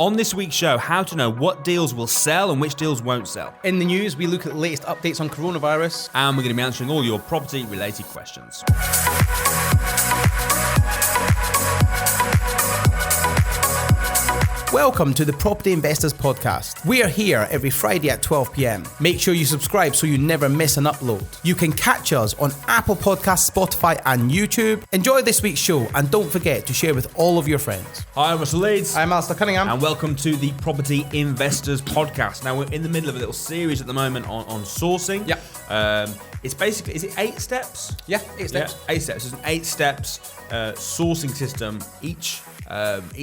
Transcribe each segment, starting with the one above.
On this week's show, how to know what deals will sell and which deals won't sell. In the news, we look at the latest updates on coronavirus. And we're going to be answering all your property-related questions. Welcome to the Property Investors Podcast. We are here every Friday at 12 p.m. Make sure you subscribe so you never miss an upload. You can catch us on Apple Podcasts, Spotify and YouTube. Enjoy this week's show and don't forget to share with all of your friends. Hi, I'm Russell Leeds. I'm Alasdair Cunningham. And welcome to the Property Investors Podcast. Now, we're in the middle of a little series at the moment on sourcing. Yep. It's basically, is it 8 steps? Yeah, 8 steps. Yeah, 8 steps. It's an 8 steps sourcing system. Each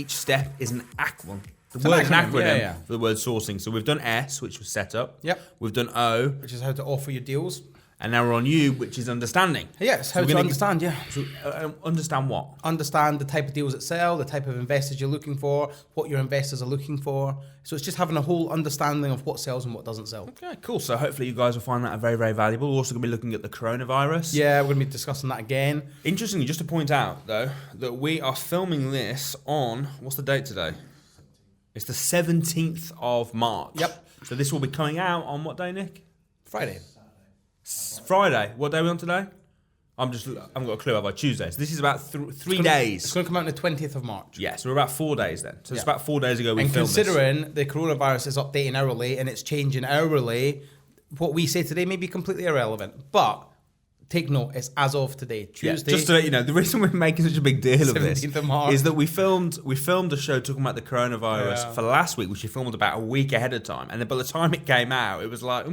step is an acronym. The word is an acronym for the word sourcing. So we've done S, which was setup. Yep. We've done O, which is how to offer your deals. And now we're on U, which is understanding. Yes, how to understand, So, understand what? Understand the type of deals that sell, the type of investors you're looking for, what your investors are looking for. So it's just having a whole understanding of what sells and what doesn't sell. Okay, cool. So hopefully you guys will find that very, very valuable. We're also going to be looking at the coronavirus. Yeah, we're going to be discussing that again. Interestingly, just to point out, though, that we are filming this on, what's the date today? It's the 17th of March. Yep. So this will be coming out on what day, Nick? Friday. Friday. What day are we on today? I haven't got a clue. Have I? Tuesday. So this is about 3 days. It's going to come out on the 20th of March. Yeah, so we're about 4 days then. So it's about 4 days ago we filmed this. And considering the coronavirus is updating hourly and it's changing hourly, what we say today may be completely irrelevant. But take note, it's as of today, Tuesday. Yeah, just to let you know, the reason we're making such a big deal of this of is that we filmed a show talking about the coronavirus for last week, which we filmed about a week ahead of time. And then by the time it came out, it was like,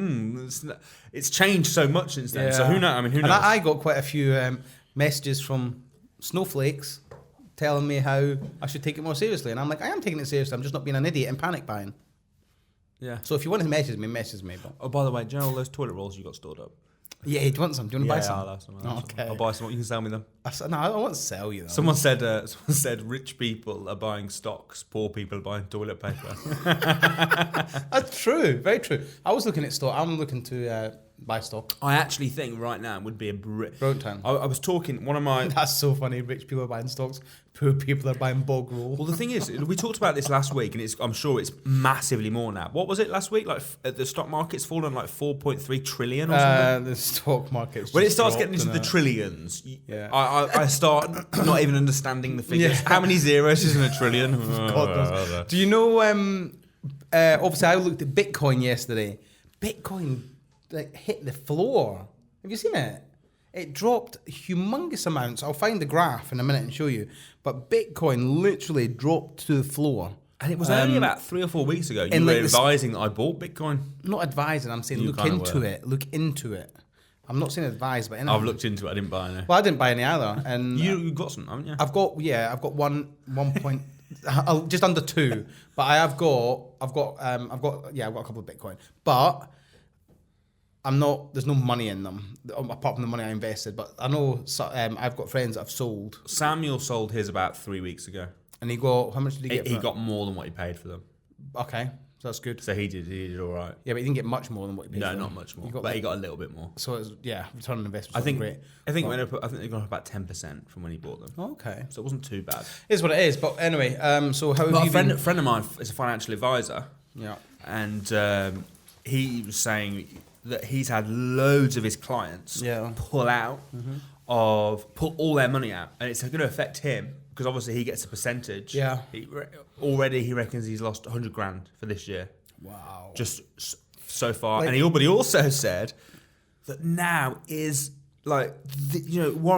it's changed so much since then. Yeah. So who knows? I mean, who knows? And I got quite a few messages from snowflakes telling me how I should take it more seriously. And I'm like, I am taking it seriously. I'm just not being an idiot and panic buying. Yeah. So if you want to message me. But oh, by the way, do you know all those toilet rolls you got stored up? Yeah, do you want some? Do you want to buy some? I'll have some. Okay. I'll buy some. You can sell me them. No, I won't sell you them. Someone said rich people are buying stocks, poor people are buying toilet paper. That's true. Very true. I was looking at stock. I'm looking to buy stock. I actually think right now would be a brilliant time. I was talking, one of my... That's so funny. Rich people are buying stocks. Poor people are buying bog roll. Well, the thing is, we talked about this last week, and I'm sure it's massively more now. What was it last week? Like the stock market's fallen like 4.3 trillion or something? The stock market's when it starts getting into the trillions, I start not even understanding the figures. Yeah. How many zeros is in a trillion? God knows. Do you know, obviously I looked at Bitcoin yesterday. Bitcoin hit the floor. Have you seen it? It dropped humongous amounts. I'll find the graph in a minute and show you. But Bitcoin literally dropped to the floor. And it was only about 3 or 4 weeks ago. You were advising that I bought Bitcoin. Not advising. I'm saying look into it. Look into it. I'm not saying advise, but I've looked into it. I didn't buy any. Well, I didn't buy any either. And you've got some, haven't you? I've got 1 point. Just under 2. But I've got a couple of Bitcoin. But there's no money in them, apart from the money I invested, but I know I've got friends that have sold. Samuel sold his about 3 weeks ago. And how much did he get? He got more than what he paid for them. Okay, so that's good. So he did all right. Yeah, but he didn't get much more than what he paid for them. No, not much more, but he got a little bit more. So it's, return on investment. I think great. I think they got up about 10% from when he bought them. Okay. So it wasn't too bad. It is what it is, but anyway, so how have you been? A friend of mine is a financial advisor. Yeah. And he was saying that he's had loads of his clients pull all their money out, and it's going to affect him because obviously he gets a percentage. Yeah. Already he reckons he's lost 100 grand for this year. Wow. Just so far. But he also said that now is Warren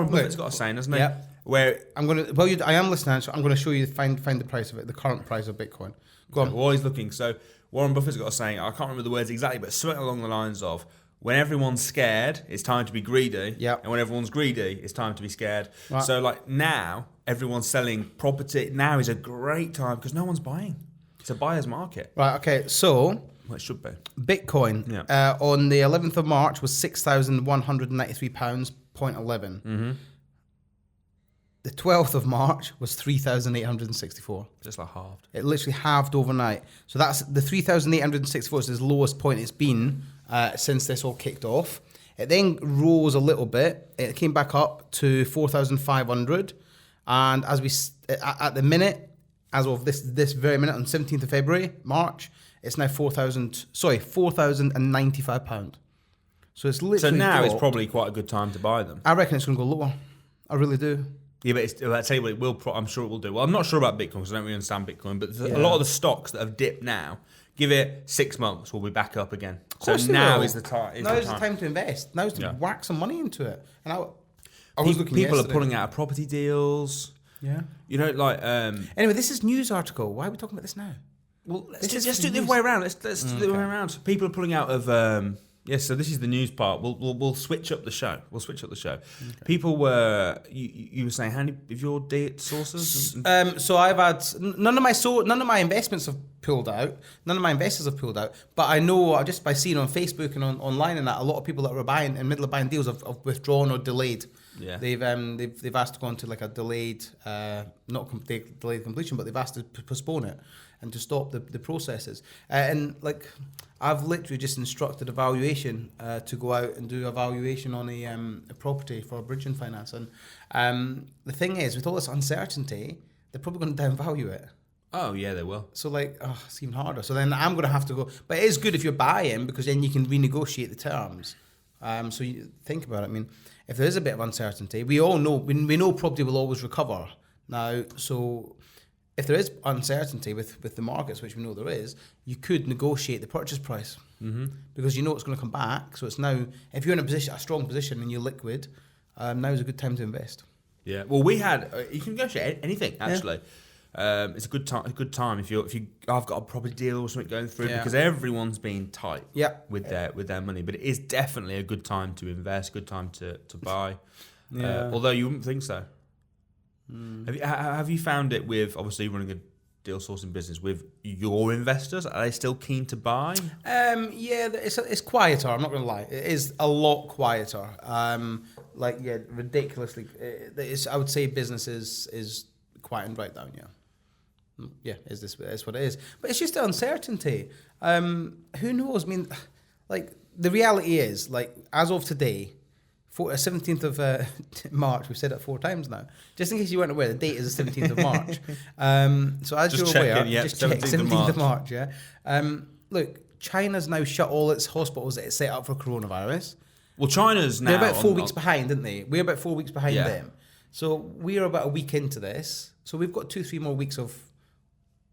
Buffett's got a saying, hasn't he? Yeah. Where I am listening, so I'm going to show you find the price of it, the current price of Bitcoin. Go on. While he's looking, so Warren Buffett's got a saying, I can't remember the words exactly, but something along the lines of, when everyone's scared, it's time to be greedy. Yep. And when everyone's greedy, it's time to be scared. Right. So now, everyone's selling property. Now is a great time because no one's buying. It's a buyer's market. Right, okay, so... Well, it should be. Bitcoin on the 11th of March was £6,193.11. Mm-hmm. The 12th of March was 3,864. Just like halved. It literally halved overnight. So that's the 3,864 is the lowest point it's been since this all kicked off. It then rose a little bit. It came back up to 4,500. And as at the minute, as of this very minute on 17th of February, March, it's now £4,095. So it's literally. So now dropped. it's probably quite a good time to buy them. I reckon it's going to go lower. I really do. Yeah, but I tell you what, it will. I'm sure it will do. Well, I'm not sure about Bitcoin because I don't really understand Bitcoin. But a lot of the stocks that have dipped now, give it 6 months, we'll be back up again. So now is the time. Now is the time to invest. Now is to whack some money into it. And I was looking. People are pulling out of property deals. Yeah. You know, like. Anyway, this is news article. Why are we talking about this now? Well, let's do it the other way around. Let's do it the other way around. People are pulling out of. So this is the news part. We'll switch up the show. Okay. People were you were saying how many of your data sources? So I've had none of my investments have pulled out. None of my investors have pulled out. But I know just by seeing on Facebook and online and that a lot of people that were buying in the middle of buying deals have withdrawn or delayed. Yeah. They've asked to go into like a delayed delayed completion, but they've asked to postpone it and to stop the processes. And like I've literally just instructed a valuation to go out and do a valuation on a property for a bridging finance. And the thing is, with all this uncertainty, they're probably going to downvalue it. Oh yeah, they will. So it's even harder. So then I'm going to have to go. But it is good if you're buying because then you can renegotiate the terms. So you think about it. I mean, if there is a bit of uncertainty, we all know we know property will always recover now. So if there is uncertainty with the markets, which we know there is, you could negotiate the purchase price because you know it's going to come back. So it's now, if you're in a strong position and you're liquid, now is a good time to invest. Yeah. Well, we had you can negotiate anything actually. Yeah. It's a good time. If I've got a property deal or something going through because everyone's been tight. With their money, but it is definitely a good time to invest. Good time to buy. Although you wouldn't think so. Have you found it with obviously running a deal sourcing business with your investors? Are they still keen to buy? It's quieter. I'm not going to lie. It is a lot quieter. Ridiculously. I would say business is quieting right down. Is what it is. But it's just the uncertainty. Who knows? I mean, like the reality is, like as of today. 17th of March, we've said it 4 times now. Just in case you weren't aware, the date is the 17th of March. So as you're aware, just check 17th of March. Look, China's now shut all its hospitals that it's set up for coronavirus. Well, China's now... They're about 4 weeks behind, didn't they? We're about 4 weeks behind them. So we're about a week into this. So we've got 2-3 more weeks of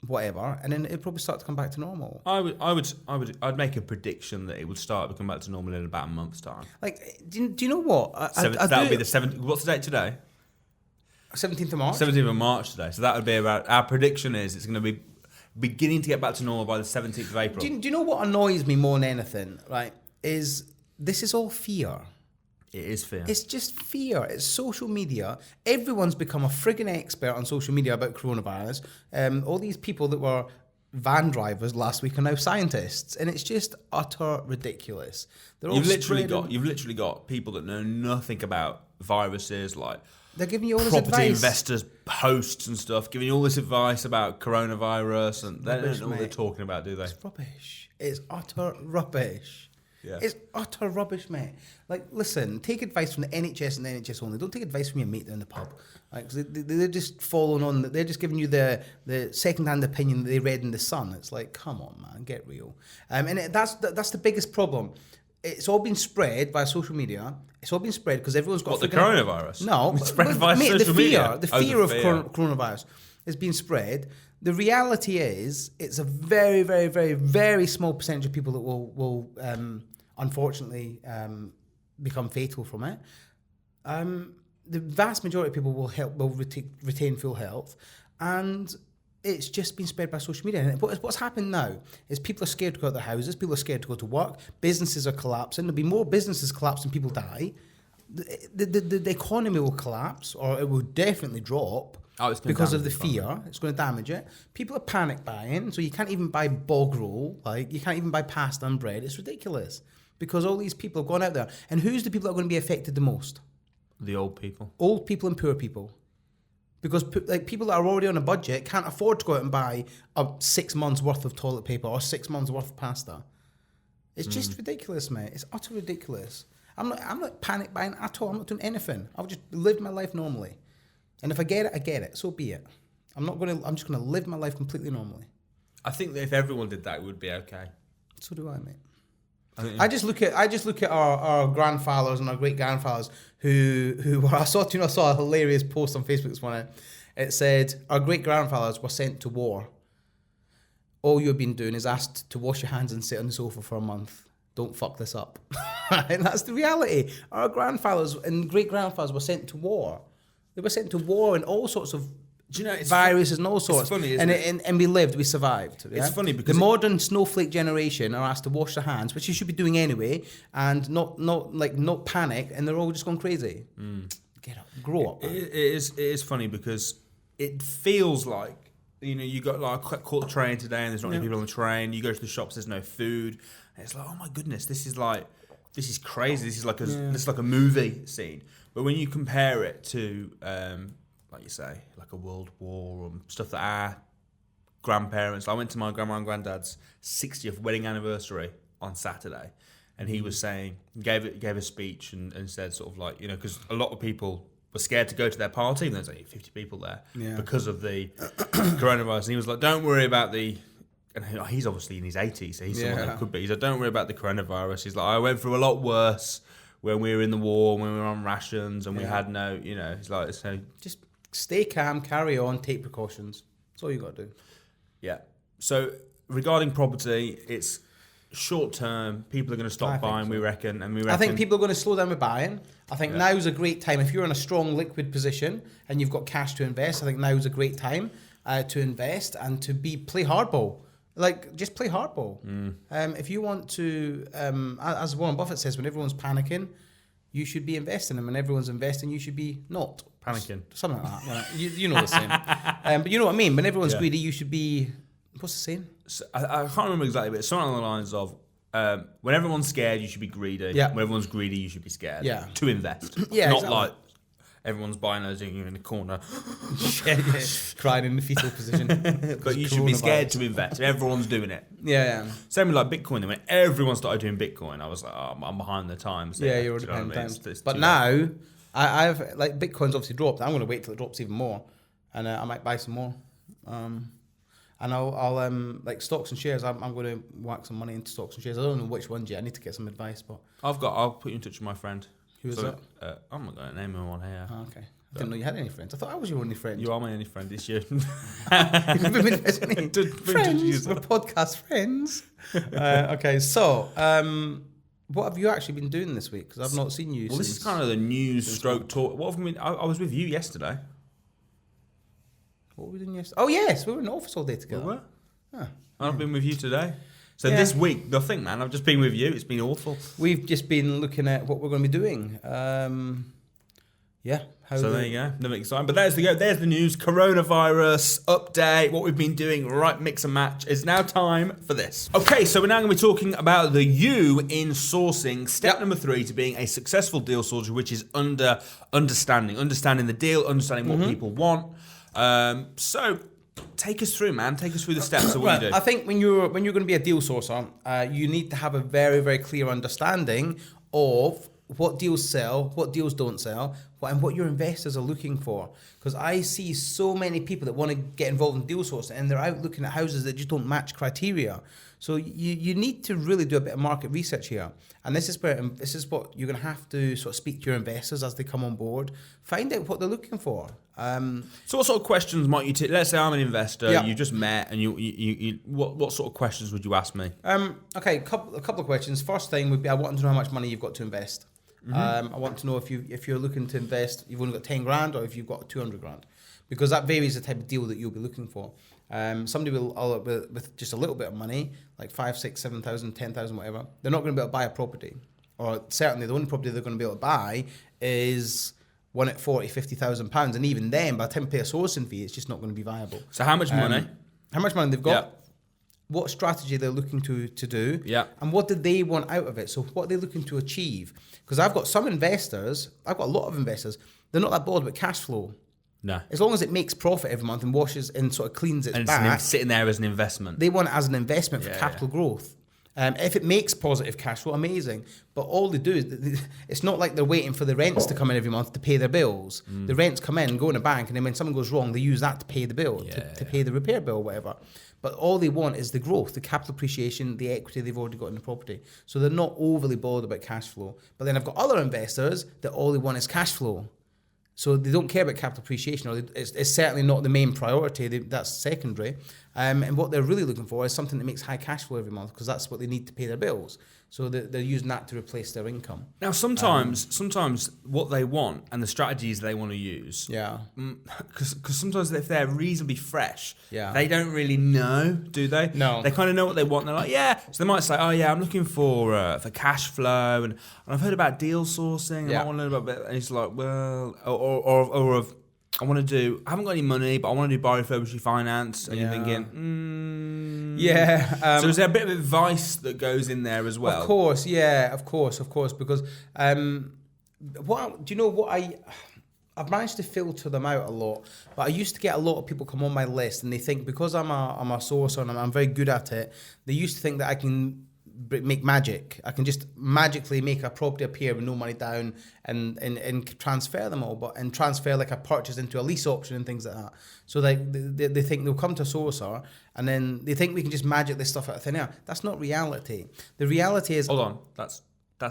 whatever, and then it'll probably start to come back to normal. I'd make a prediction that it would start to come back to normal in about a month's time. Like, do you know what? That would be the 7th. What's the date today? 17th of March. 17th of March today. So that would be about. Our prediction is it's going to be beginning to get back to normal by the 17th of April. Do you know what annoys me more than anything? Right? This is all fear. It is fear. It's just fear. It's social media. Everyone's become a friggin' expert on social media about coronavirus. All these people that were van drivers last week are now scientists, and it's just utter ridiculous. You've literally got people that know nothing about viruses, like they're giving you all this property advice. investors posts and stuff, giving you all this advice about coronavirus, and they don't know what they're talking about, do they? It's rubbish. It's utter rubbish. Yeah. It's utter rubbish, mate. Like, listen, take advice from the NHS and the NHS only. Don't take advice from your mate down the pub. Right? 'Cause they're just following on. They're just giving you the second-hand opinion that they read in The Sun. It's like, come on, man, get real. That's the biggest problem. It's all been spread by social media. It's all been spread because everyone's got... What, the coronavirus? No. It's spread by social media? The fear of coronavirus has been spread. The reality is, it's a very, very, very, very small percentage of people that will unfortunately become fatal from it. The vast majority of people will retain full health, and it's just been spread by social media. And what's happened now is people are scared to go out of their houses, people are scared to go to work, businesses are collapsing, there'll be more businesses collapse than people die. The economy will collapse, or it will definitely drop. Because of the fear, it's going to damage it. People are panic buying, so you can't even buy bog roll, like you can't even buy pasta and bread. It's ridiculous because all these people have gone out there. And who's the people that are going to be affected the most? The old people. Old people and poor people. Because like people that are already on a budget can't afford to go out and buy 6 months worth of toilet paper or 6 months worth of pasta. It's just ridiculous, mate. It's utter ridiculous. I'm not panic buying at all. I'm not doing anything. I'll just live my life normally. And if I get it, I get it. So be it. I'm just gonna live my life completely normally. I think that if everyone did that, it would be okay. So do I, mate. I just look at our grandfathers and our great grandfathers who were. I saw a hilarious post on Facebook this morning. It said our great grandfathers were sent to war. All you've been doing is asked to wash your hands and sit on the sofa for a month. Don't fuck this up. And that's the reality. Our grandfathers and great grandfathers were sent to war. They were sent to war and all sorts of viruses and all sorts. It's funny, isn't it? And we lived, we survived. Yeah? It's funny because the modern snowflake generation are asked to wash their hands, which you should be doing anyway, and not panic, and they're all just going crazy. Get up, grow up. It is funny because it feels like, you got like caught the train today and there's not many people on the train. You go to the shops, there's no food. And it's like, oh my goodness, this is crazy. This is like a movie scene. But when you compare it to, like you say, like a world war or stuff that our grandparents. I went to my grandma and granddad's 60th wedding anniversary on Saturday, and he was saying, gave a speech and said sort of like, because a lot of people were scared to go to their party, and there's like 50 people there because of the coronavirus. And he was like, don't worry about the... And he's obviously in his 80s, so he's someone that could be. He's like, don't worry about the coronavirus. He's like, I went through a lot worse when we were in the war, when we were on rations, and we had no, he's like, so... Just stay calm, carry on, take precautions. That's all you got to do. Yeah. So regarding property, it's short term. People are going to stop buying, we reckon. I think people are going to slow down with buying. I think now's a great time. If you're in a strong liquid position and you've got cash to invest, I think now's a great time to invest and to play hardball. Like, just play hardball. If you want to, as Warren Buffett says, when everyone's panicking, you should be investing. And when everyone's investing, you should be not panicking. Something like that. Right? You know the saying. But you know what I mean? When everyone's greedy, you should be... What's the saying? So, I can't remember exactly, but it's something along the lines of, when everyone's scared, you should be greedy. Yeah. When everyone's greedy, you should be scared. Yeah. To invest. Yeah, not exactly. like everyone's buying those and you're in the corner. Crying in the fetal position. But you should be scared to invest. Everyone's doing it. Yeah. Same with like Bitcoin. When everyone started doing Bitcoin, I was like, I'm behind the times. Yeah, you're behind the times. But now, I've like Bitcoin's obviously dropped. I'm going to wait till it drops even more, and I might buy some more. And I'll like stocks and shares. I'm going to whack some money into stocks and shares. I don't know which ones yet. I need to get some advice. But I'll put you in touch with my friend. Who is that? I'm not going to name him on here. Oh, okay. I didn't know you had any friends. I thought I was your only friend. You are my only friend this year. Friends. We're podcast friends. Okay, so what have you actually been doing this week? Because I've not seen you. Well, this is kind of the news stroke talk. What have we been? I was with you yesterday. What were we doing yesterday? Oh yes, we were in the office all day together. We were. Huh. I've been with you today. So this week, nothing, man. I've just been with you. It's been awful. We've just been looking at what we're going to be doing. There you go. Nothing exciting. But there's the news. Coronavirus update. What we've been doing. Right, mix and match. It's now time for this. Okay, so we're now going to be talking about the U in sourcing. Step number 3 to being a successful deal sourcer, which is understanding the deal, understanding what people want. So take us through, man. Take us through the steps of what you do. I think when you're going to be a deal sourcer, you need to have a very, very clear understanding of what deals sell, what deals don't sell, and what your investors are looking for. Because I see so many people that want to get involved in deal sourcing and they're out looking at houses that just don't match criteria. So you need to really do a bit of market research here. And this is what you're going to have to sort of speak to your investors as they come on board. Find out what they're looking for. So what sort of questions might you take? Let's say I'm an investor, you just met, and you what sort of questions would you ask me? Okay, a couple of questions. First thing would be, I want to know how much money you've got to invest. I want to know if you're looking to invest, you've only got 10 grand or if you've got 200 grand, because that varies the type of deal that you'll be looking for. Somebody will with just a little bit of money, like 5, 6, 7,000, 10,000, whatever. They're not going to be able to buy a property, or certainly the only property they're going to be able to buy is one at 40, 50,000 pounds, and even then, by the time you pay a sourcing fee, it's just not going to be viable. So how much money? How much money they've got? What strategy they're looking to do, and what do they want out of it? So what are they looking to achieve? Because I've got some investors, I've got a lot of investors, they're not that bothered about cash flow. No. As long as it makes profit every month and washes and sort of cleans its back. And it's sitting there as an investment. They want it as an investment for capital growth. If it makes positive cash flow, amazing. But all they do is, it's not like they're waiting for the rents to come in every month to pay their bills. The rents come in, go in a bank, and then when something goes wrong, they use that to pay the bill, to pay the repair bill or whatever. But all they want is the growth, the capital appreciation, the equity they've already got in the property. So they're not overly bothered about cash flow. But then I've got other investors that all they want is cash flow. So they don't care about capital appreciation, or it's certainly not the main priority. That's secondary. And what they're really looking for is something that makes high cash flow every month, because that's what they need to pay their bills. So they're using that to replace their income. Now, sometimes what they want and the strategies they want to use, because sometimes if they're reasonably fresh, they don't really know, do they? No. They kind of know what they want. They're like, so they might say, I'm looking for cash flow, and I've heard about deal sourcing. I want to know about it. And it's like, well, or I haven't got any money, but I want to do buy, refurbish, refinance. And you're thinking, so is there a bit of advice that goes in there as well? Of course, because I've managed to filter them out a lot, but I used to get a lot of people come on my list, and they think because I'm a sourcer and I'm very good at it, they used to think that I can make magic. I can just magically make a property appear with no money down and transfer them all, and transfer like a purchase into a lease option and things like that. So they think they'll come to a sourcer and then they think we can just magic this stuff out of thin air. That's not reality. The reality is... Hold on, that's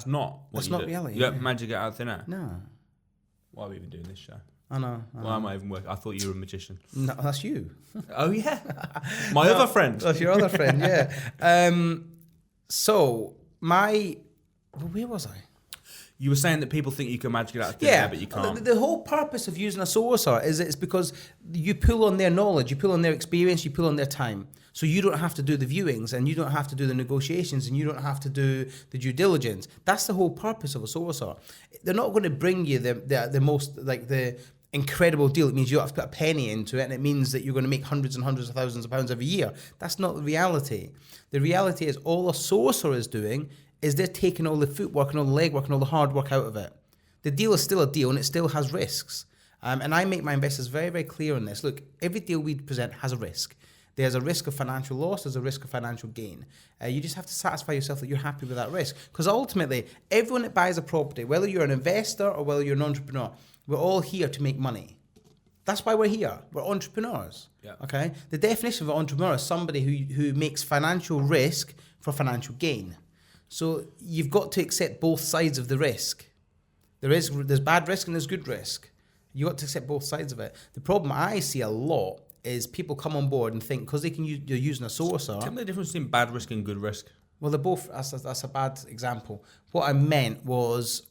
not what that's you not do. reality. You don't magic it out of thin air? No. Why are we even doing this show? I know. Why am I even working? I thought you were a magician. No, that's you. Oh, yeah. My other friend. That's your other friend, yeah. So, where was I? You were saying that people think you can magic it out of thin air, but you can't. The whole purpose of using a sourcer is it's because you pull on their knowledge, you pull on their experience, you pull on their time. So you don't have to do the viewings, and you don't have to do the negotiations, and you don't have to do the due diligence. That's the whole purpose of a sourcer. They're not going to bring you the most, like the incredible deal. It means you don't have to put a penny into it, and it means that you're going to make hundreds and hundreds of thousands of pounds every year. That's not the reality. The reality is all a sourcer is doing is they're taking all the footwork and all the legwork and all the hard work out of it. The deal is still a deal, and it still has risks. And I make my investors very, very clear on this. Look, every deal we present has a risk. There's a risk of financial loss. There's a risk of financial gain. You just have to satisfy yourself that you're happy with that risk. Because ultimately, everyone that buys a property, whether you're an investor or whether you're an entrepreneur, we're all here to make money. That's why we're here. We're entrepreneurs. Yeah. Okay. The definition of an entrepreneur is somebody who makes financial risk for financial gain. So you've got to accept both sides of the risk. There's bad risk and there's good risk. You've got to accept both sides of it. The problem I see a lot is people come on board and think because you're using a sourcer. Tell me the difference between bad risk and good risk. Well, they're both. That's a bad example. What I meant was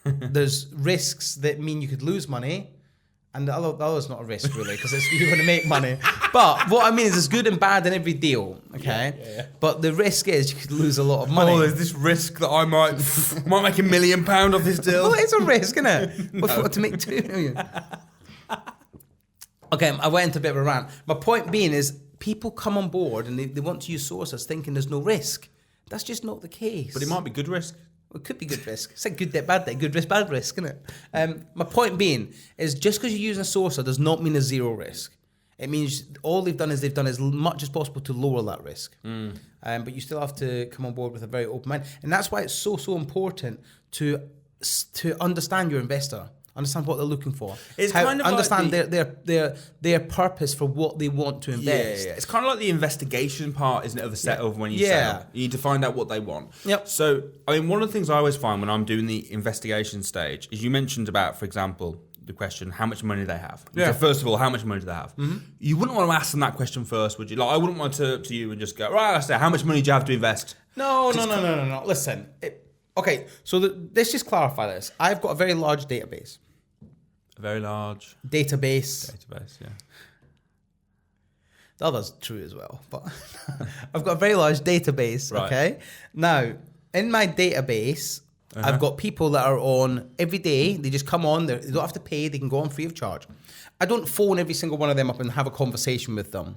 there's risks that mean you could lose money, and the other's not a risk really because you're going to make money. But what I mean is there's good and bad in every deal. Okay. Yeah. But the risk is you could lose a lot of money. Oh, there's this risk that I might make £1 million off this deal. Well, it's a risk, isn't it? No. If you want to make 2 million. Okay, I went into a bit of a rant. My point being is people come on board and they want to use sources thinking there's no risk. That's just not the case. But it might be good risk. Well, it could be good risk. It's like good debt, bad debt, good risk, bad risk, isn't it? My point being is just because you're using a sourcer does not mean there's zero risk. It means all they've done as much as possible to lower that risk. But you still have to come on board with a very open mind. And that's why it's so important to understand your investor. Understand what they're looking for. It's kind of understand like their purpose for what they want to invest. Yeah. It's kind of like the investigation part, isn't it, of the set of when you sell. You need to find out what they want. Yep. So, I mean, one of the things I always find when I'm doing the investigation stage is you mentioned about, for example, the question, how much money they have. So first of all, how much money do they have? Mm-hmm. You wouldn't want to ask them that question first, would you? Like, I wouldn't want to you and just go, right, Alasdair, how much money do you have to invest? No. Listen. Okay, so let's just clarify this. I've got a very large database. A very large database, yeah. The other's true as well, but I've got a very large database, right. Okay? Now, in my database, I've got people that are on every day. They just come on. They don't have to pay. They can go on free of charge. I don't phone every single one of them up and have a conversation with them.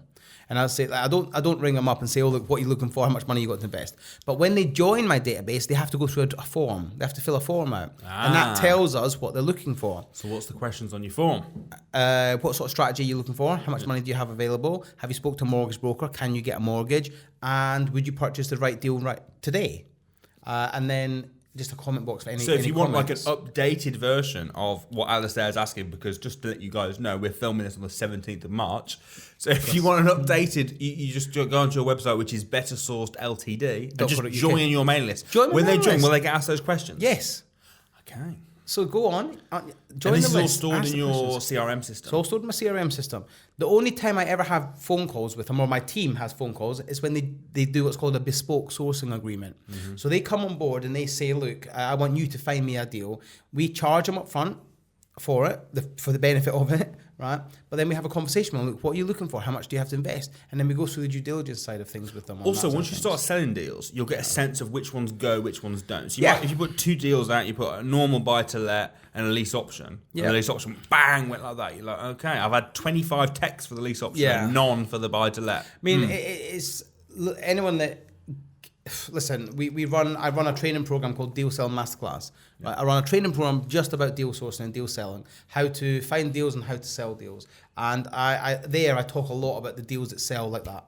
And I'll say, I don't ring them up and say, oh, look, what are you looking for? How much money you got to invest? But when they join my database, they have to go through a form. They have to fill a form out. And that tells us what they're looking for. So what's the questions on your form? What sort of strategy are you looking for? How much money do you have available? Have you spoke to a mortgage broker? Can you get a mortgage? And would you purchase the right deal right today? And then just a comment box for any. So if you want comments. like an updated version of what Alasdair is asking, because just to let you guys know, we're filming this on the 17th of March. So if you want an updated, you just go onto your website, which is Better Sourced Ltd, and just join your mailing list. When they join, will they get asked those questions? Yes. Okay. So go on, and join this the is list. all stored in your CRM system? It's all stored in my CRM system. The only time I ever have phone calls with them, or my team has phone calls, is when they do what's called a bespoke sourcing agreement. Mm-hmm. So they come on board and they say, look, I want you to find me a deal. We charge them up front for it, for the benefit of it, right? But then we have a conversation on, look, what are you looking for? How much do you have to invest? And then we go through the due diligence side of things with them. Also, once you start selling deals, you'll get a sense of which ones go, which ones don't. So you might, if you put 2 deals out, you put a normal buy-to-let and a lease option. Yeah. And the lease option, bang, went like that. You're like, okay, I've had 25 texts for the lease option and none for the buy-to-let. I mean, it's anyone that... Listen, I run a training program called Deal Sell Masterclass. Yeah. Right? I run a training program just about deal sourcing and deal selling, how to find deals and how to sell deals. And I talk a lot about the deals that sell like that,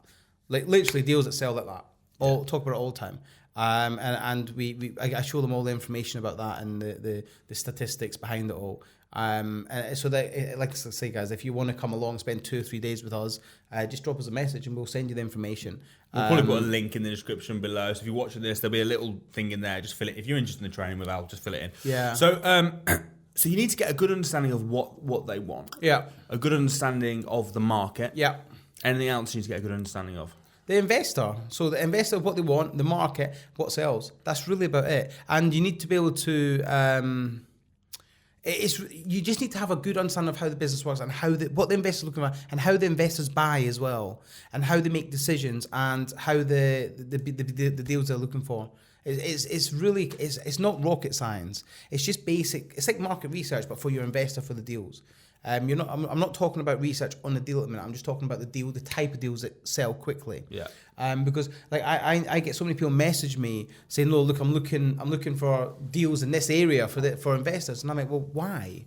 like literally deals that sell like that. Talk about it all the time. And I show them all the information about that and the statistics behind it all. And so that, like I say, guys, if you want to come along, spend 2 or 3 days with us, just drop us a message and we'll send you the information. We'll probably put a link in the description below. So if you're watching this, there'll be a little thing in there. Just fill it. If you're interested in the training with Al, just fill it in. Yeah. So, so you need to get a good understanding of what they want. Yeah. A good understanding of the market. Yeah. Anything else you need to get a good understanding of? The investor. So the investor, what they want, the market, what sells. That's really about it. And you need to be able to... you just need to have a good understanding of how the business works and what the investors are looking at and how the investors buy as well and how they make decisions and how the deals they're looking for. It's not rocket science. It's just basic. It's like market research, but for your investor for the deals. I'm not talking about research on the deal at the minute. I'm just talking about the type of deals that sell quickly. Yeah. Because like I get so many people message me saying, "No, look, I'm looking for deals in this area for investors," and I'm like, "Well, why?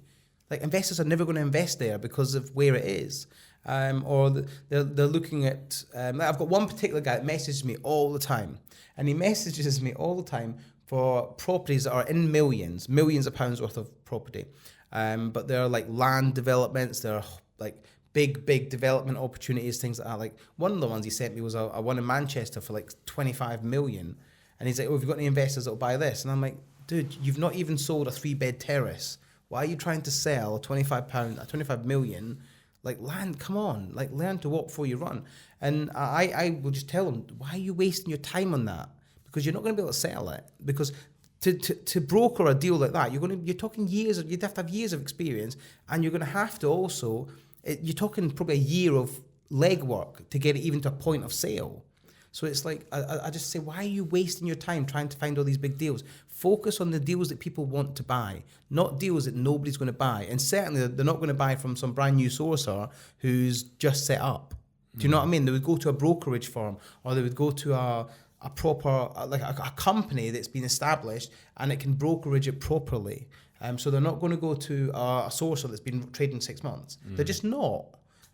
Like investors are never going to invest there because of where it is." Or they're looking at. I've got one particular guy that messages me all the time, and he messages me all the time for properties that are in millions of pounds worth of property. But they're like land developments, they're like big development opportunities, things like that. Like one of the ones he sent me was a one in Manchester for like 25 million. And he's like, "Oh, have you got any investors that will buy this?" And I'm like, "Dude, you've not even sold a 3-bed terrace. Why are you trying to sell a 25 million like land? Come on, like learn to walk before you run." And I will just tell him, "Why are you wasting your time on that? Because you're not going to be able to sell it. Because to broker a deal like that, you're talking years. You'd have to have years of experience, and you're going to have to also. You're talking probably a year of legwork to get it even to a point of sale. So it's like I just say, why are you wasting your time trying to find all these big deals? Focus on the deals that people want to buy, not deals that nobody's going to buy. And certainly they're not going to buy from some brand new sourcer who's just set up. Do you know what I mean? They would go to a brokerage firm, or they would go to a proper, like a company that's been established and it can brokerage it properly. So they're not going to go to a sourcer that's been trading 6 months. They're just not.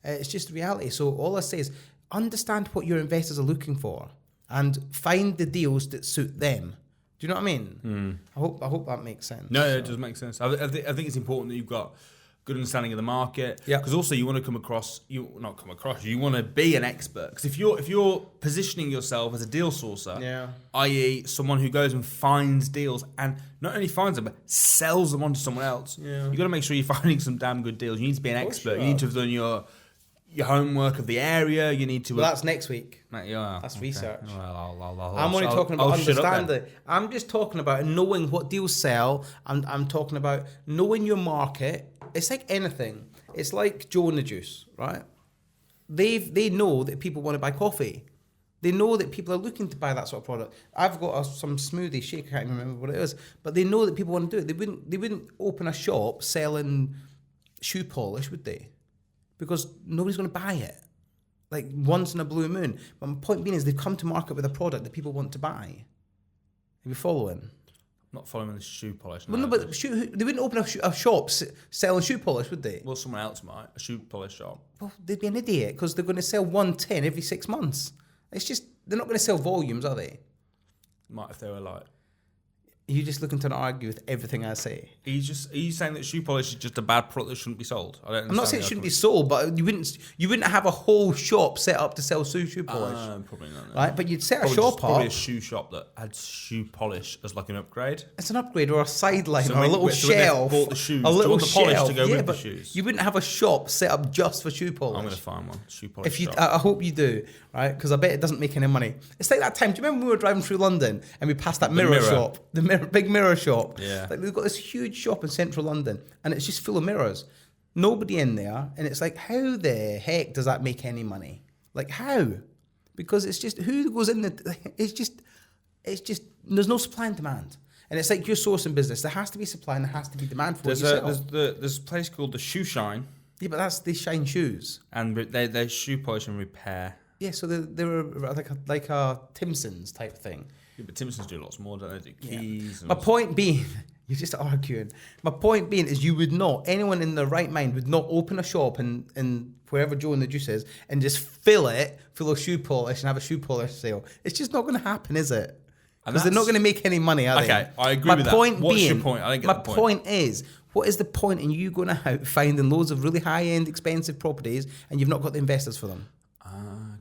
It's just reality. So all I say is understand what your investors are looking for and find the deals that suit them. Do you know what I mean? I hope that makes sense. No, it does make sense. I think it's important that you've got good understanding of the market. Yeah. Because also you want to you want to be an expert. Because if you're positioning yourself as a deal sourcer, i.e. someone who goes and finds deals and not only finds them but sells them on to someone else, you've got to make sure you're finding some damn good deals. You need to be an expert. You need to have done your homework of the area. You need to. Well, that's next week. That's research. Well, I'm only talking about understanding. I'm just talking about knowing what deals sell. I'm talking about knowing your market. It's like anything. It's like Joe and the Juice, right? They know that people want to buy coffee. They know that people are looking to buy that sort of product. I've got some smoothie shake, I can't even remember what it is, but they know that people want to do it. They wouldn't open a shop selling shoe polish, would they? Because nobody's going to buy it. Like once in a blue moon. But my point being is they've come to market with a product that people want to buy. Are you following? Not following the shoe polish. Well, no, but they wouldn't open a shop selling shoe polish, would they? Well, someone else might. A shoe polish shop. Well, they'd be an idiot because they're going to sell 1 tin every 6 months. It's just, they're not going to sell volumes, are they? Might if they were like. Are you just looking to argue with everything I say? Are you saying that shoe polish is just a bad product that shouldn't be sold? I'm not saying it shouldn't be sold, but you wouldn't have a whole shop set up to sell shoe polish. Probably not. No. Right, but you'd set a shop up. Probably a shoe shop that had shoe polish as like an upgrade. It's an upgrade or a sideline or a little shelf. Bought the shoes. A little the polish shelf to go with the shoes. You wouldn't have a shop set up just for shoe polish. I'm going to find one. Shoe polish shop. I hope you do, right? Because I bet it doesn't make any money. It's like that time. Do you remember when we were driving through London and we passed that mirror shop? Big mirror shop. Yeah. Like they've got this huge shop in central London and it's just full of mirrors. Nobody in there. And it's like, how the heck does that make any money? Like how? Because it's just, who goes in the, it's just, there's no supply and demand. And it's like your sourcing business. There has to be supply and there has to be demand for what you sell. There's a place called the Shoe Shine. Yeah, but they shine shoes. And they're shoe polish and repair. Yeah, so they're like a Timson's type thing. Yeah, but Timson's do lots more, don't they? Do keys. Yeah. My point being, you're just arguing. My point being is anyone in their right mind would not open a shop in wherever Joe and the Juice is and just fill it full of shoe polish and have a shoe polish sale. It's just not going to happen, is it? Because they're not going to make any money, are they? Okay, I agree with that. What's your point? I didn't get the point. My point is, what is the point in you going out finding loads of really high-end, expensive properties and you've not got the investors for them?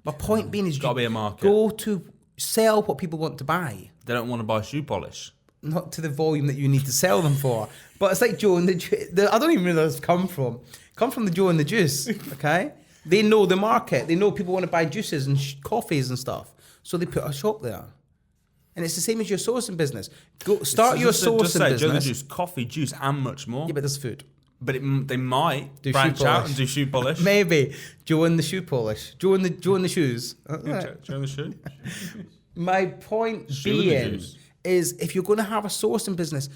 My point being is, got to be a market. Go to sell what people want to buy. They don't want to buy shoe polish. Not to the volume that you need to sell them for. But it's like Joe and the I don't even know where that's come from. Come from the Joe and the Juice, okay? They know the market. They know people want to buy juices and coffees and stuff. So they put a shop there. And it's the same as your sourcing business. Start your sourcing business. Joe and the Juice, coffee, juice, and much more. Yeah, but there's food. But they might branch out and do shoe polish. Maybe. Joe and the shoe polish. Joe and the shoes. Joe and the shoe. My point being is if you're going to have a sourcing business,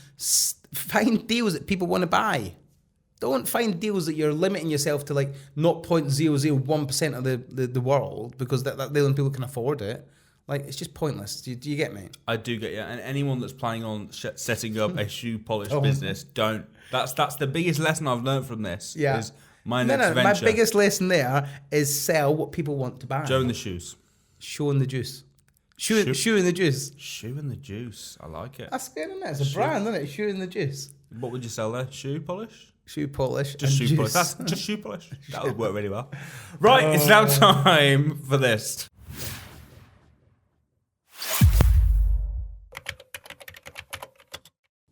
find deals that people want to buy. Don't find deals that you're limiting yourself to like 0.001% of the world because the only people can afford it. Like, it's just pointless. Do you get me? I do get you. And anyone that's planning on setting up a shoe polish business, don't. That's the biggest lesson I've learned from this. Yeah. Is my next venture. My biggest lesson there is sell what people want to buy. Joe and the Shoes. Shoe and the Juice. Shoe and the Juice. Shoe and the Juice. I like it. That's good, isn't it? It's a brand, isn't it? Shoe and the Juice. What would you sell there? Shoe polish? Shoe polish. Just shoe polish. That's just shoe polish. That would work really well. Right, it's now time for this.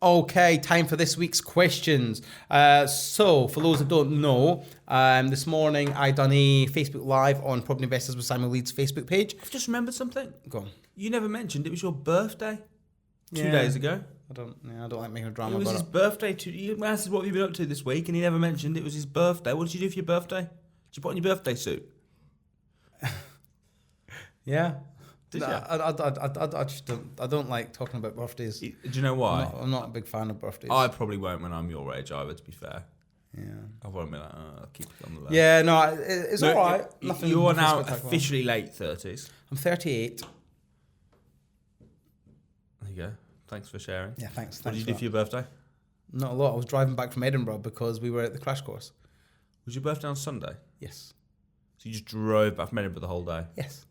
Okay, time for this week's questions. So, for those that don't know, this morning I done a Facebook Live on Property Investors with Samuel Leeds Facebook page. I've just remembered something. Go on. You never mentioned it was your birthday 2 days ago. I don't like making a drama about it. It was his birthday. You asked what have you been up to this week, and he never mentioned it was his birthday. What did you do for your birthday? Did you put on your birthday suit? Yeah. Did you? I just don't like talking about birthdays. Do you know why? I'm not a big fan of birthdays. I probably won't when I'm your age either, to be fair. Yeah. I won't be like, I'll keep it on the low. Yeah, no, it's all right. You're now officially late 30s. I'm 38. There you go. Thanks for sharing. Yeah, thanks. What did you do for your birthday? Not a lot. I was driving back from Edinburgh because we were at the crash course. Was your birthday on Sunday? Yes. So you just drove back from Edinburgh the whole day? Yes.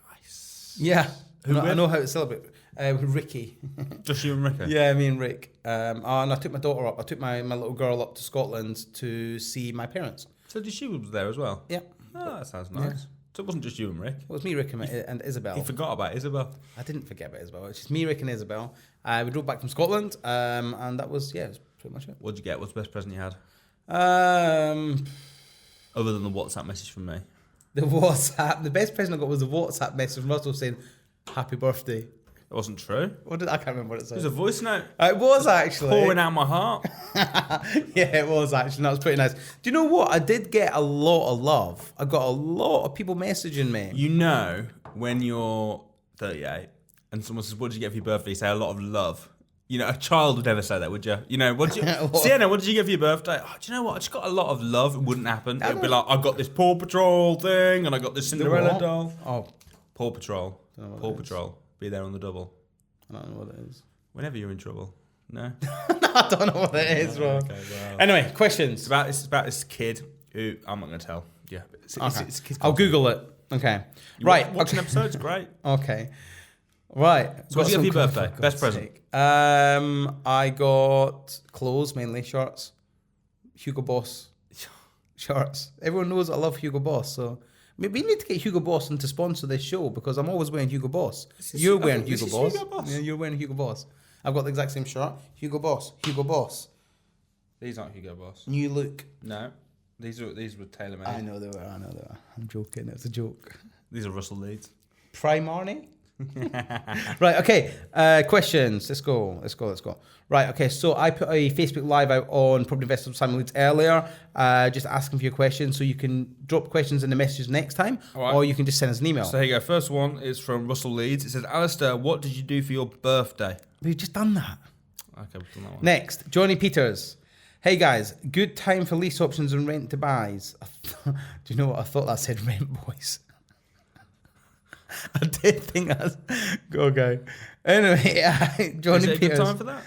Nice. Yeah. I know how to celebrate. Ricky. Just you and Ricky? Yeah, me and Rick. And I took my daughter up. I took my little girl up to Scotland to see my parents. So she was there as well? Yeah. Oh, that sounds nice. Yeah. So it wasn't just you and Rick? It was me, Rick, and Isabel. You forgot about Isabel? I didn't forget about Isabel. It's just me, Rick, and Isabel. We drove back from Scotland, and that was, it was pretty much it. What'd you get? What's the best present you had? Other than the WhatsApp message from me. The best present I got was the WhatsApp message from Russell saying, "Happy birthday." It wasn't true. I can't remember what it said. It was a voice note. It was actually. Pouring out my heart. Yeah, it was actually. That was pretty nice. Do you know what? I did get a lot of love. I got a lot of people messaging me. You know, when you're 38 and someone says, what did you get for your birthday? You say a lot of love. You know, a child would never say that, would you? You know, Sienna, what did you get for your birthday? Oh, do you know what? I just got a lot of love. It wouldn't happen. It'd be like, I got this Paw Patrol thing and I got this Cinderella doll. Oh. Paw Patrol. Paw Patrol. Be there on the double. I don't know what it is. Whenever you're in trouble. No? I don't know what it is, bro. Okay, well. Anyway, questions. It's about this kid who, I'm not going to tell. Yeah. It's a kid's I'll Google it. Okay. Watching episodes, great. Okay. Right. So what did you get for your birthday? Best present? I got clothes, mainly shirts. Hugo Boss shirts. Everyone knows I love Hugo Boss, so maybe we need to get Hugo Boss in to sponsor this show because I'm always wearing Hugo Boss. You're wearing Hugo Boss. Yeah, you're wearing Hugo Boss. I've got the exact same shirt. Hugo Boss. Hugo Boss. These aren't Hugo Boss. New look. No. These were tailor-made. I know they were. I'm joking. It's a joke. These are Russell Leeds. Primarni? Right, okay. Questions. Let's go. Right, okay. So I put a Facebook Live out on Property Investors with Simon Leeds earlier, just asking for your questions. So you can drop questions in the messages next time, or you can just send us an email. So here you go. First one is from Russell Leeds. It says, Alasdair, what did you do for your birthday? We've just done that. Okay, we've done that one. Next, Johnny Peters. Hey guys, good time for lease options and rent to buys. Do you know what? I thought that said rent boys. I did think that's... Okay. Anyway, Johnny Peters. Good time for that?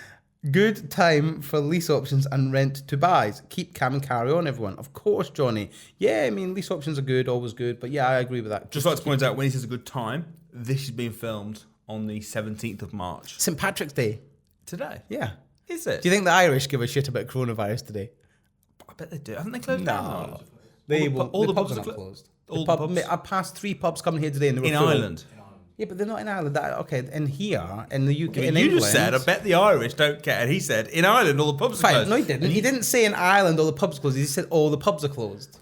Good time for lease options and rent to buys. Keep calm and carry on, everyone. Of course, Johnny. Yeah, I mean, lease options are good, always good. But yeah, I agree with that. Just like to point out, when he says a good time, this is being filmed on the 17th of March. St. Patrick's Day. Today? Yeah. Is it? Do you think the Irish give a shit about coronavirus today? I bet they do. Haven't they closed down? All the pubs are not closed. I passed 3 pubs coming here today and they were in full. Ireland. Yeah, but they're not in Ireland. Okay, and here in the UK, in you England, just said, I bet the Irish don't care. And he said, in Ireland, all the pubs are closed. No, he didn't. He didn't say in Ireland all the pubs are closed. He said all the pubs are closed.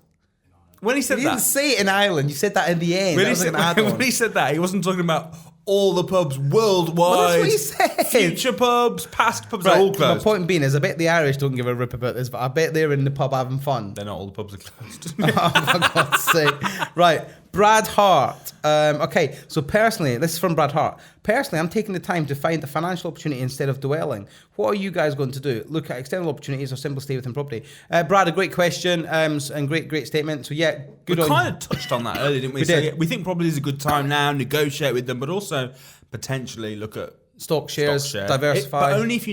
When he said he that, didn't say it in Ireland. You said that in the end. When he said that, he wasn't talking about all the pubs worldwide. Well, that's what he said. Future pubs, past pubs are all closed. My point being is, I bet the Irish don't give a rip about this, but I bet they're in the pub having fun. They're not. All the pubs are closed. Oh, for God's sake. Right. Brad Hart. Okay, so personally, this is from Brad Hart. Personally, I'm taking the time to find a financial opportunity instead of dwelling. What are you guys going to do? Look at external opportunities or simply stay within property? Brad, a great question and great statement. So yeah, good on you. We kind of touched on that earlier, didn't we? We did. We think probably is a good time now, negotiate with them, but also potentially look at stock shares, diversify. But only if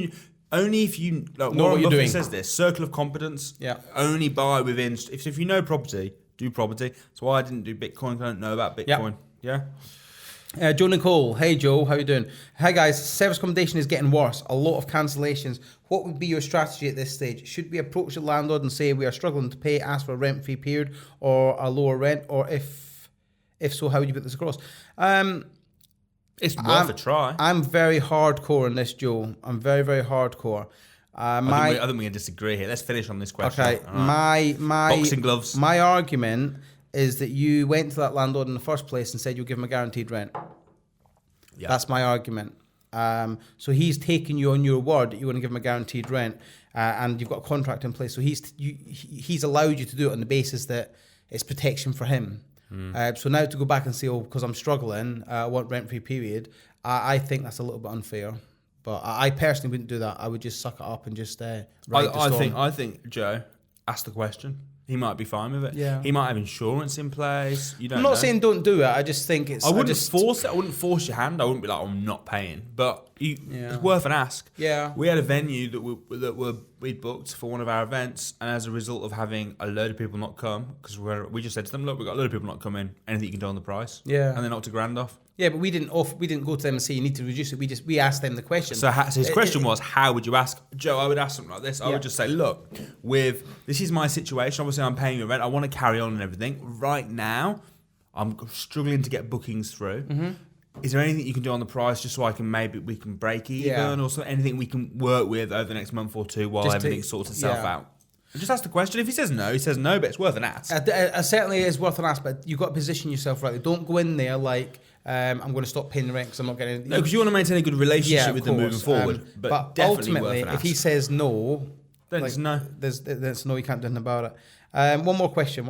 you like, know what you're doing. Says this circle of competence. Yeah. Only buy within. If you know property, do property. That's why I didn't do Bitcoin. I don't know about Bitcoin. Yeah. Joe Nicole, hey Joe, how you doing? Hi guys, service accommodation is getting worse. A lot of cancellations. What would be your strategy at this stage? Should we approach the landlord and say we are struggling to pay, ask for a rent-free period or a lower rent, or if so, how would you put this across? It's worth a try. I'm very hardcore in this, Joe. I'm very, very hardcore. I think we can disagree here. Let's finish on this question. Okay, right. my boxing gloves. My argument is that you went to that landlord in the first place and said you'll give him a guaranteed rent. Yeah. That's my argument. So he's taken you on your word that you're going to give him a guaranteed rent, and you've got a contract in place. So he's allowed you to do it on the basis that it's protection for him. So now to go back and say, oh, because I'm struggling, I want rent-free period, I think that's a little bit unfair. But I personally wouldn't do that. I would just suck it up and just ride the storm. I think Joe, ask the question. He might be fine with it. Yeah. He might have insurance in place. You don't I'm not saying don't do it. I just think it's... I wouldn't force it. I wouldn't force your hand. I wouldn't be like, I'm not paying. But it's worth an ask. Yeah. We had a venue that we'd booked for one of our events, and as a result of having a load of people not come, because we just said to them, look, we've got a load of people not coming, anything you can do on the price. Yeah. And they knocked $1,000 off. Yeah, but we didn't go to them and say you need to reduce it. We asked them the question. So his question was, how would you ask? Joe, I would ask something like this. I would just say, look, this is my situation. Obviously, I'm paying you rent. I want to carry on and everything. Right now, I'm struggling to get bookings through. Mm-hmm. Is there anything you can do on the price just so we can break even, or anything we can work with over the next month or two while everything sorts itself out? And just ask the question. If he says no, but it's worth an ask. Certainly is worth an ask, but you've got to position yourself rightly. Don't go in there like I'm going to stop paying the rent because I'm not getting. No, because you want to maintain a good relationship with them moving forward. But ultimately, if he says no, then it's no. There's no. You can't do anything about it. One more question.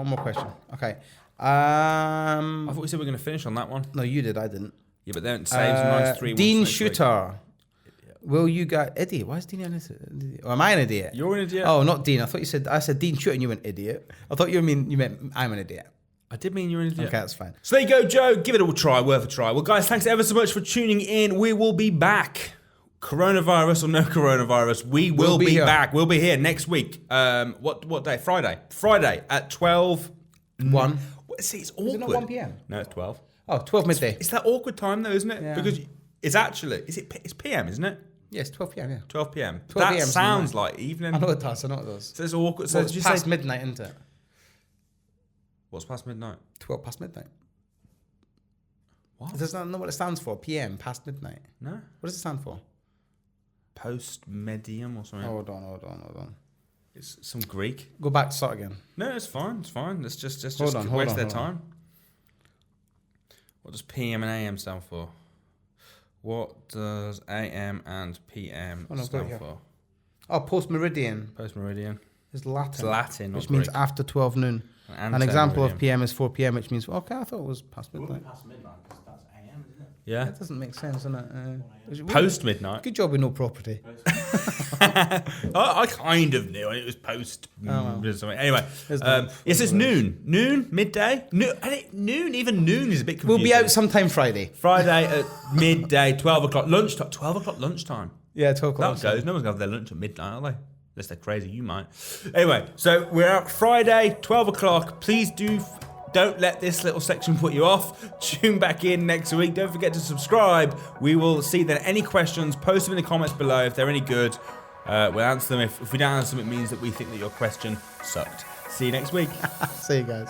Okay. I thought we said we were going to finish on that one. No, you did. I didn't. Yeah, but then it saves nice 3 Dean Shooter. Will you guys... Idiot. Why is Dean an idiot? Or am I an idiot? You're an idiot. Oh, not Dean. I thought you said... I said Dean Shooter and you went idiot. I thought you meant I'm an idiot. I did mean you're an idiot. Okay, that's fine. So there you go, Joe. Give it a try. Worth a try. Well, guys, thanks ever so much for tuning in. We will be back. Coronavirus or no coronavirus, we will be back. We'll be here next week. What day? Friday at 12... 1. See, it's awkward. Is it not 1 p.m.? No, it's 12. Oh, 12 midday. It's that awkward time though, isn't it? Yeah. Because it's actually... It's PM, isn't it? Yes, 12 p.m. Yeah. 12 p.m. 12 that sounds like evening. I know it does. So it's awkward. So it's past midnight, isn't it? What's past midnight? 12 past midnight. What? Does that know what it stands for? PM, past midnight. No. What does it stand for? Post-medium or something. Hold on. It's some Greek. Go back to start again. No, it's fine. Let's just waste their time. What does PM and AM stand for? What does AM and PM stand for? Oh, post-meridian. Post-meridian. Is Latin. It's Latin, which means after 12 noon. An example of PM is 4 p.m., which means, okay, I thought it was past midnight. Past midnight, because that's AM, isn't it? Yeah. That doesn't make sense, doesn't it? Post-midnight. Good job with no property. I kind of knew it was post. Anyway, yes, it's noon, midday. Noon, even noon is a bit confusing. We'll be out sometime Friday. Friday at midday, 12 o'clock lunchtime. 12 o'clock lunchtime. Yeah, 12 o'clock. That goes. No one's going to have their lunch at midnight, are they? Unless they're crazy, you might. Anyway, so we're out Friday, 12 o'clock. Please don't let this little section put you off. Tune back in next week. Don't forget to subscribe. We will see that any questions, post them in the comments below. If they're any good, we'll answer them. If we don't answer them, it means that we think that your question sucked. See you next week. See you guys.